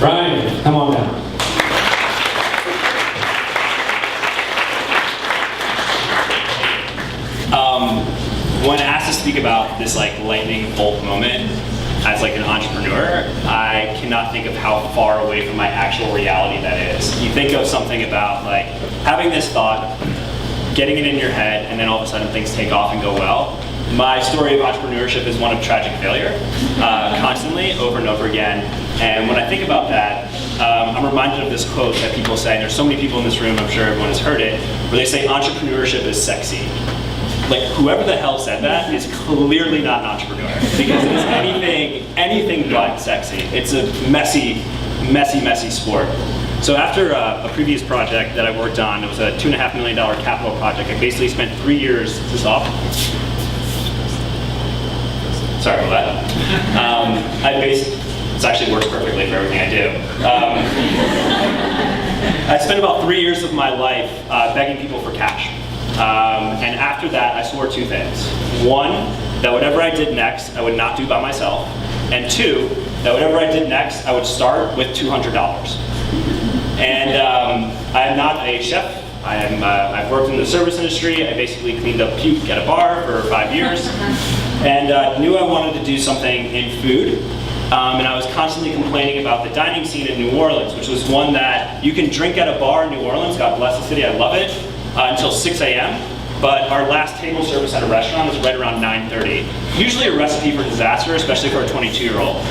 Brian, come on down. When asked to speak about this like lightning bolt moment as like an entrepreneur, I cannot think of how far away from my actual reality that is. You think of something about like having this thought, getting it in your head, and then all of a sudden things take off and go well. My story of entrepreneurship is one of tragic failure, constantly, over and over again. And when I think about that, I'm reminded of this quote that people say, and there's so many people in this room, I'm sure everyone has heard it, where they say entrepreneurship is sexy. Like, whoever the hell said that is clearly not an entrepreneur, because it is anything but sexy. It's a messy, messy, messy sport. So after a previous project that I worked on, it was a $2.5 million capital project. I basically spent 3 years, is this off? Sorry about that. This actually works perfectly for everything I do. I spent about 3 years of my life begging people for cash. And after that, I swore two things. One, that whatever I did next, I would not do by myself. And two, that whatever I did next, I would start with $200. And I am not a chef. I've worked in the service industry. I basically cleaned up puke at a bar for 5 years. And knew I wanted to do something in food. And I was constantly complaining about the dining scene in New Orleans, which was one that you can drink at a bar in New Orleans, God bless the city, I love it, until 6 a.m. But our last table service at a restaurant is right around 9:30. Usually a recipe for disaster, especially for a 22-year-old.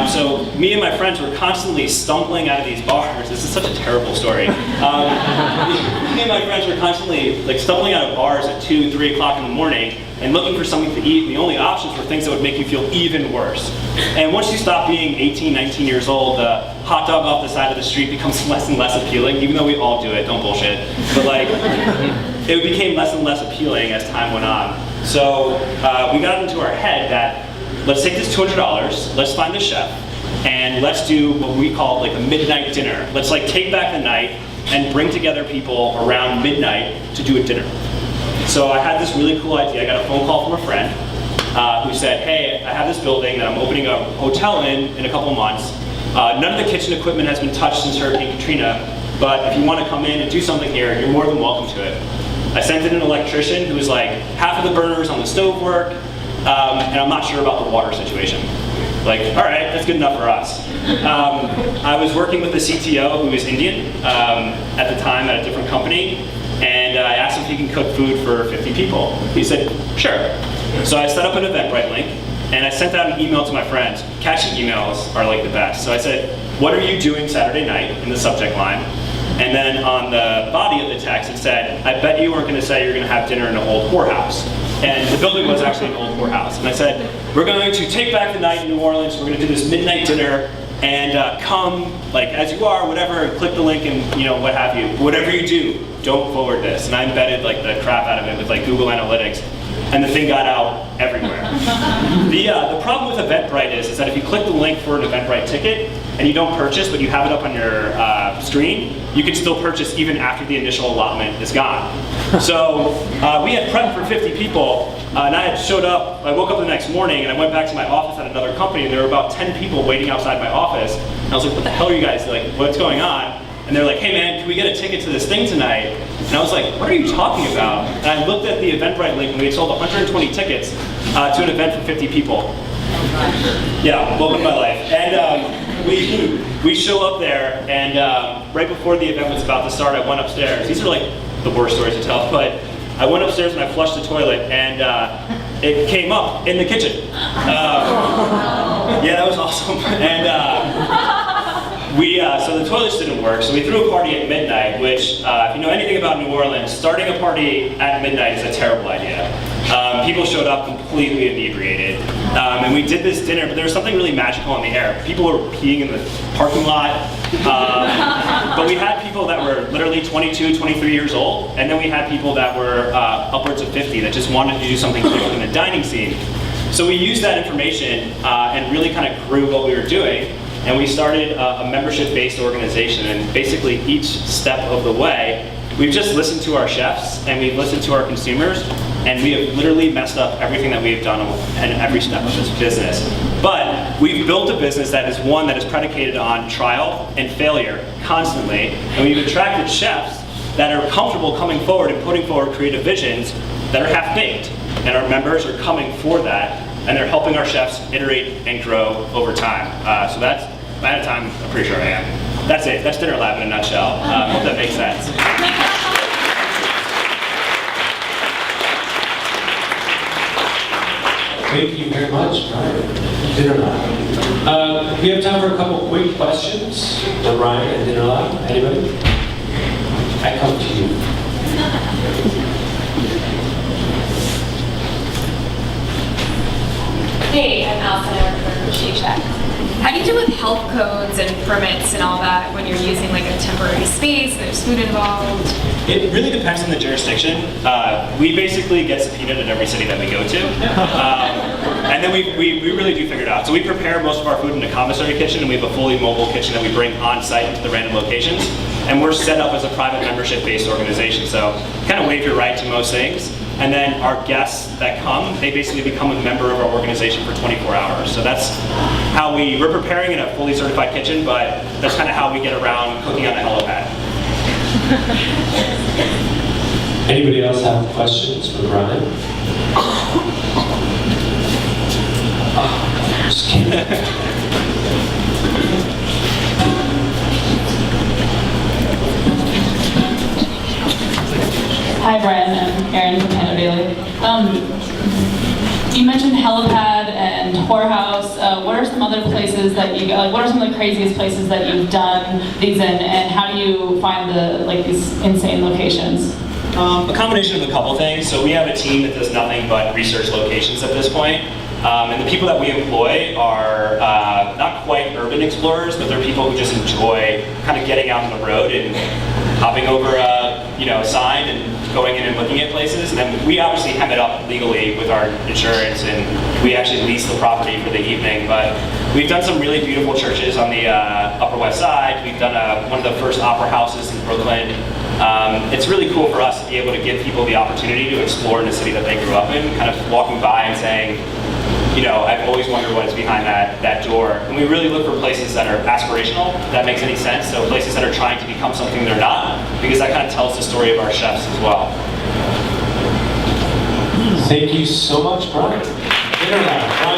So me and my friends were constantly stumbling out of these bars. This is such a terrible story. Me and my friends were constantly like stumbling out of bars at 2, 3 o'clock in the morning and looking for something to eat, and the only options were things that would make you feel even worse. And once you stop being 18, 19 years old, the hot dog off the side of the street becomes less and less appealing, even though we all do it, don't bullshit. But like, it became less and less appealing as time went on. So we got into our head that, let's take this $200, let's find the chef, and let's do what we call like a midnight dinner. Let's like take back the night and bring together people around midnight to do a dinner. So I had this really cool idea. I got a phone call from a friend who said, hey, I have this building that I'm opening a hotel in a couple months. None of the kitchen equipment has been touched since Hurricane Katrina, but if you want to come in and do something here, you're more than welcome to it. I sent in an electrician who was like, half of the burners on the stove work, and I'm not sure about the water situation. Like, all right, that's good enough for us. I was working with the CTO who was Indian at the time at a different company, and I asked him if he can cook food for 50 people. He said, sure. So I set up an Eventbrite link, and I sent out an email to my friends. Catchy emails are like the best. So I said, what are you doing Saturday night, in the subject line? And then on the body of the text, it said, I bet you weren't going to say you're going to have dinner in an old whorehouse. And the building was actually an old whorehouse. And I said, we're going to take back the night in New Orleans. We're going to do this midnight dinner. And come, like, as you are, whatever, and click the link and, you know, what have you. Whatever you do, don't forward this. And I embedded, like, the crap out of it with, like, Google Analytics. And the thing got out everywhere. The problem with Eventbrite is that if you click the link for an Eventbrite ticket and you don't purchase, but you have it up on your screen, you can still purchase even after the initial allotment is gone. So we had prepped for 50 people, and I had showed up. I woke up the next morning and I went back to my office at another company, and there were about 10 people waiting outside my office. And I was like, what the hell are you guys, like, what's going on? And they're like, hey man, can we get a ticket to this thing tonight? And I was like, what are you talking about? And I looked at the Eventbrite link, and we had sold 120 tickets to an event for 50 people. Yeah, welcome to my life. And we show up there, and right before the event was about to start, I went upstairs. These are like the worst stories to tell, but I went upstairs and I flushed the toilet, and it came up in the kitchen. Yeah, that was awesome. And so the toilets didn't work, so we threw a party at midnight, which, if you know anything about New Orleans, starting a party at midnight is a terrible idea. People showed up completely inebriated, and we did this dinner, but there was something really magical in the air. People were peeing in the parking lot, but we had people that were literally 22, 23 years old, and then we had people that were upwards of 50 that just wanted to do something different in the dining scene. So we used that information and really kind of grew what we were doing. And we started a membership-based organization, and basically each step of the way, we've just listened to our chefs and we've listened to our consumers, and we have literally messed up everything that we have done in every step of this business. But we've built a business that is one that is predicated on trial and failure constantly, and we've attracted chefs that are comfortable coming forward and putting forward creative visions that are half-baked, and our members are coming for that, and they're helping our chefs iterate and grow over time. So that's, out of time, I'm pretty sure I am. That's it, that's Dinner Lab in a nutshell. Hope that makes sense. Thank you very much, Ryan. Dinner Lab. We have time for a couple quick questions for Ryan and Dinner Lab. Anybody? I come to you. Hey, I'm Allison. I work for Shake Shack. How do you deal with health codes and permits and all that when you're using like a temporary space, there's food involved? It really depends on the jurisdiction. We basically get subpoenaed in every city that we go to. And then we really do figure it out. So we prepare most of our food in a commissary kitchen, and we have a fully mobile kitchen that we bring on site into the random locations. And we're set up as a private membership-based organization. So kind of waive your right to most things. And then our guests that come, they basically become a member of our organization for 24 hours. So that's how we're preparing in a fully certified kitchen, but that's kind of how we get around cooking on a helipad. Anybody else have questions for Ryan? Just kidding. Hi, Brian. I'm Erin from Hannah Daily. You mentioned helipad and whorehouse. What are some other places that you like? What are some of the craziest places that you've done these in, and how do you find these insane locations? A combination of a couple things. So we have a team that does nothing but research locations at this point. And the people that we employ are not quite urban explorers, but they're people who just enjoy kind of getting out on the road and hopping over a sign and going in and looking at places. And then we obviously hem it up legally with our insurance, and we actually lease the property for the evening. But we've done some really beautiful churches on the Upper West Side. We've done one of the first opera houses in Brooklyn. It's really cool for us to be able to give people the opportunity to explore in the city that they grew up in, kind of walking by and saying, I've always wondered what is behind that door. And we really look for places that are aspirational, if that makes any sense. So places that are trying to become something they're not, because that kind of tells the story of our chefs as well. Thank you so much, Brian. Dinner Lab.